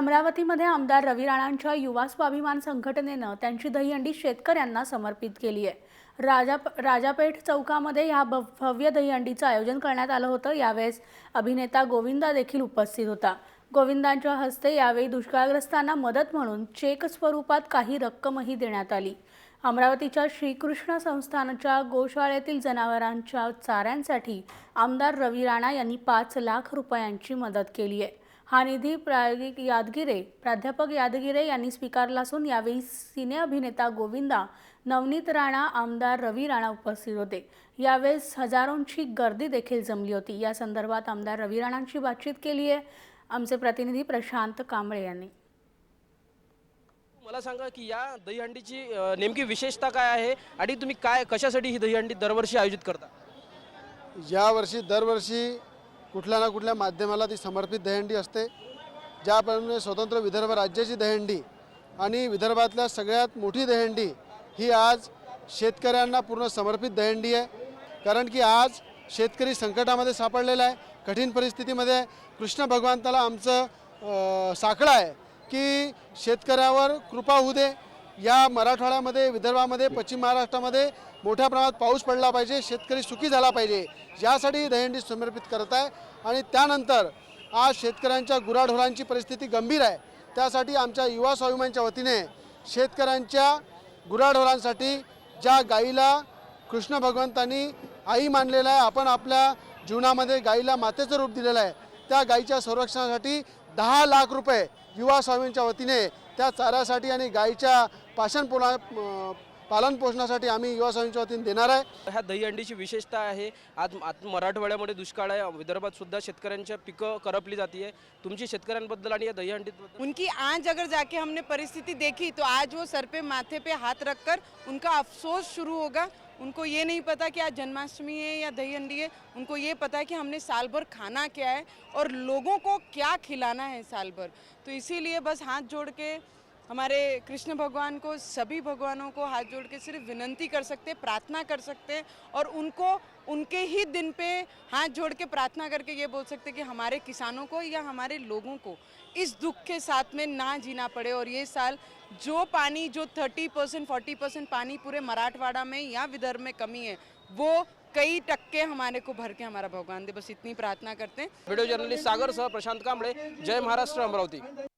अमरावतीमध्ये आमदार रवी राणांच्या युवा स्वाभिमान संघटनेनं त्यांची दहीहंडी शेतकऱ्यांना समर्पित केली आहे। राजापेठ चौकामध्ये या भव्य दहीहंडीचं आयोजन करण्यात आलं होतं। यावेळेस अभिनेता गोविंदा देखील उपस्थित होता। गोविंदांच्या हस्ते यावेळी दुष्काळग्रस्तांना मदत म्हणून चेक स्वरूपात काही रक्कमही देण्यात आली। अमरावतीच्या श्रीकृष्ण संस्थानच्या गोशाळेतील जनावरांच्या चाऱ्यांसाठी आमदार रवी राणा यांनी 5 लाख रुपयांची मदत केली आहे। हा निधी प्राध्यापक यादगिरे यांनी स्वीकारला असून यावेळी सिने अभिनेता गोविंदा, नवनीत राणा, आमदार रवी राणा उपस्थित होते। यावेळेस हजारोंची गर्दी देखील जमली होती। या संदर्भात आमदार रवी राणांशी बातचीत केली आहे आमचे प्रतिनिधी प्रशांत कांबळे यांनी। मला सांगा की या दहीहंडीची नेमकी विशेषता काय आहे आणि तुम्ही कशासाठी ही दहीहंडी दरवर्षी आयोजित करता? यावर्षी दरवर्षी कुठल्या ना कुठल्या माध्यमाला ती समर्पित दहीहंडी असते। ज्याप्रमाणे स्वतंत्र विदर्भ राज्याची दहीहंडी आणि विदर्भातल्या सगळ्यात मोठी दहीहंडी ही आज शेतकऱ्यांना पूर्ण समर्पित दहीहंडी आहे। कारण की आज शेतकरी संकटामध्ये सापडलेला आहे, कठीण परिस्थितीमध्ये। कृष्ण भगवंताला आमचं साकडं आहे की शेतकऱ्यावर कृपा होऊ दे। या मराठवाड्यामध्ये, विदर्भामध्ये, पश्चिम महाराष्ट्रामध्ये मोठ्या प्रमाणात पाऊस पडला पाहिजे, शेतकरी सुखी झाला पाहिजे, यासाठी दहीहंडी समर्पित करत आहे। आणि त्यानंतर आज शेतकऱ्यांच्या गुराढोरांची परिस्थिती गंभीर आहे। त्यासाठी आमच्या युवा स्वाभिमानच्या वतीने शेतकऱ्यांच्या गुराढोरांसाठी, ज्या गाईला कृष्ण भगवंतांनी आई मानलेला आहे, आपण आपल्या जीवनामध्ये गाईला मातेचं रूप दिलेलं आहे, त्या गाईच्या संरक्षणासाठी 10 लाख रुपये युवा स्वाभिमानच्या वतीने त्या चाऱ्यासाठी आणि गाईच्या पालन पोषणासाठी आम्ही युवा स्वाभिमानच्या वतीने देणार आहे। ह्या दहीहंडीची विशेषता आहे, आज मराठवाड्यामध्ये दुष्काळ आहे, विदर्भात सुद्धा शेतकऱ्यांच्या पिकं करपली जाते। तुमची शेतकऱ्यांबद्दल आणि या दहीहंडीबद्दल उनकी आज अगर जाके हमने परिस्थिति देखी तो आज वो सर पे माथे पे हाथ रखकर उनका अफसोस शुरू होगा। उनको ये नहीं पता कि आज जन्माष्टमी है या दहीहंडी है, उनको ये पता है कि हमने साल भर खाना क्या है और लोगों को क्या खिलाना है साल भर। तो इसीलिए बस हाथ जोड़ के हमारे कृष्ण भगवान को, सभी भगवानों को हाथ जोड़ के सिर्फ विनंती कर सकते, प्रार्थना कर सकते और उनको उनके ही दिन पे हाथ जोड़ के प्रार्थना करके ये बोल सकते कि हमारे किसानों को या हमारे लोगों को इस दुख के साथ में ना जीना पड़े। और ये साल जो पानी, जो 30% 40% पानी पूरे मराठवाड़ा में या विदर्भ में कमी है, वो कई टक्के हमारे को भर के हमारा भगवान दे। बस इतनी प्रार्थना करते हैं। वीडियो जर्नलिस्ट सागर सह प्रशांत कांबळे, जय महाराष्ट्र, अमरावती।